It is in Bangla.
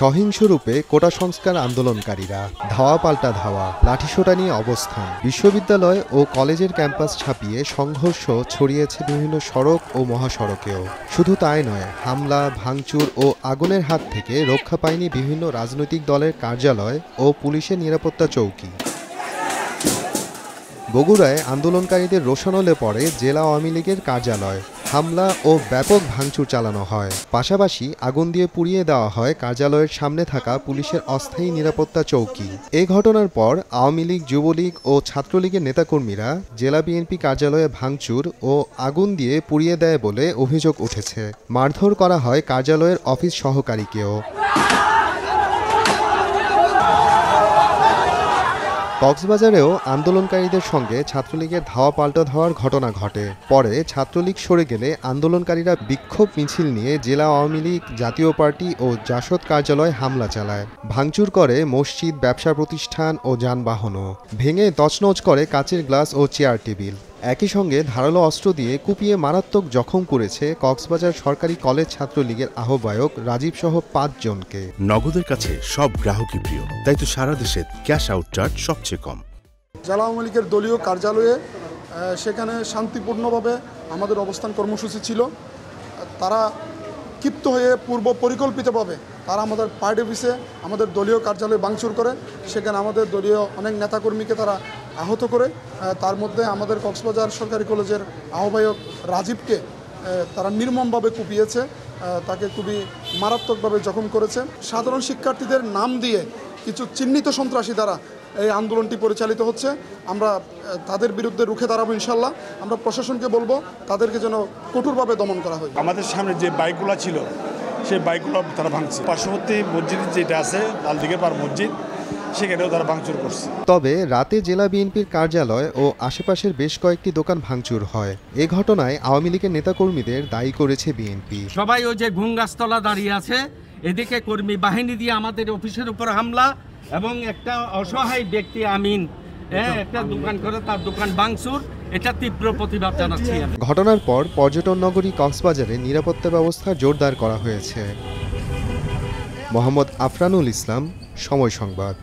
সহিংস রূপে কোটা সংস্কার আন্দোলনকারীরা ধাওয়া পাল্টা ধাওয়া, লাঠিসোঁটা নিয়ে অবস্থান। বিশ্ববিদ্যালয় ও কলেজের ক্যাম্পাস ছাপিয়ে সংঘর্ষ ছড়িয়েছে বিভিন্ন সড়ক ও মহাসড়কেও। শুধু তাই নয়, হামলা, ভাঙচুর ও আগুনের হাত থেকে রক্ষা পায়নি বিভিন্ন রাজনৈতিক দলের কার্যালয় ও পুলিশের নিরাপত্তা চৌকি। বগুড়ায় আন্দোলনকারীদের রোষানলে পড়ে জেলা আওয়ামী লীগের কার্যালয়। হামলা ও ব্যাপক ভাঙচুর চালানো হয়। পাশাপাশি আগুন দিয়ে পুড়িয়ে দেওয়া হয় কার্যালয়ের সামনে থাকা পুলিশের অস্থায়ী নিরাপত্তা চৌকি। এ ঘটনার পর আওয়ামী লীগ, যুবলীগ ও ছাত্রলীগের নেতাকর্মীরা জেলা বিএনপি কার্যালয়ে ভাঙচুর ও আগুন দিয়ে পুড়িয়ে দেয় বলে অভিযোগ উঠেছে। মারধর করা হয় কার্যালয়ের অফিস সহকারীকেও। কক্সবাজারেও আন্দোলনকারীদের সঙ্গে ছাত্রলীগের ধাওয়া পাল্টা ধাওয়ার ঘটনা ঘটে। পরে ছাত্রলীগ সরে গেলে আন্দোলনকারীরা বিক্ষোভ মিছিল নিয়ে জেলা আওয়ামী লীগ, জাতীয় পার্টি ও জাসদ কার্যালয়ে হামলা চালায়। ভাঙচুর করে মসজিদ, ব্যবসা প্রতিষ্ঠান ও যানবাহনও। ভেঙে তছনছ করে কাচের গ্লাস ও চেয়ার টেবিল। একই সঙ্গে ধারালো অস্ত্র দিয়ে কুপিয়ে মারাত্মক জখম করেছে কক্সবাজার সরকারি কলেজ ছাত্রলীগের আহ্বায়ক রাজীব সহ ৫ জনকে। নগদের কাছে সব গ্রাহকই প্রিয়, তাই তো সারা দেশে ক্যাশ আউট চার্জ সবচেয়ে কম। জেলা আওয়ামী লীগের দলীয় কার্যালয়ে সেখানে শান্তিপূর্ণভাবে আমাদের অবস্থান কর্মসূচি ছিল। তারা ক্ষিপ্ত হয়ে পূর্ব পরিকল্পিতভাবে তারা আমাদের পার্টি অফিসে, আমাদের দলীয় কার্যালয়ে ভাঙচুর করে। সেখানে আমাদের দলীয় অনেক নেতাকর্মীকে তারা আহত করে। তার মধ্যে আমাদের কক্সবাজার সরকারি কলেজের আহ্বায়ক রাজীবকে তারা নির্মমভাবে কুপিয়েছে, তাকে খুবই মারাত্মকভাবে জখম করেছে। সাধারণ শিক্ষার্থীদের নাম দিয়ে কিছু চিহ্নিত সন্ত্রাসী দ্বারা এই আন্দোলনটি পরিচালিত হচ্ছে। আমরা তাদের বিরুদ্ধে রুখে দাঁড়াবো ইনশাল্লাহ। আমরা প্রশাসনকে বলবো তাদেরকে যেন কঠোরভাবে দমন করা হয়। আমাদের সামনে যে বাইকগুলো ছিল সেই বাইকগুলো তারা ভাঙছে। পার্শ্ববর্তী মসজিদ যেটা আছে লালদিঘির পার মসজিদ, সেখানেও তারা ভাঙচুর করছে। তবে রাতে জেলা বিএনপির কার্যালয় ও আশেপাশের বেশ কয়েকটি দোকান ভাঙচুর হয়। এ ঘটনায় আওয়ামী লীগের নেতাকর্মীদের দায়ী করেছে বিএনপি। সবাই ওই যে ঘুমগাছতলা দাঁড়িয়ে আছে, এদিকে কর্মী বাহিনী দিয়ে আমাদের অফিসের উপর হামলা এবং একটা অসহায় ব্যক্তি আমিন একটা দোকান করে তার দোকান ভাঙচুর, এটা তীব্র প্রতিবাদ জানাচ্ছি। ঘটনার পর পর্যটন নগরী কক্সবাজারে নিরাপত্তা ব্যবস্থা জোরদার করা হয়েছে। মোহাম্মদ আফরানুল ইসলাম, সময় সংবাদ।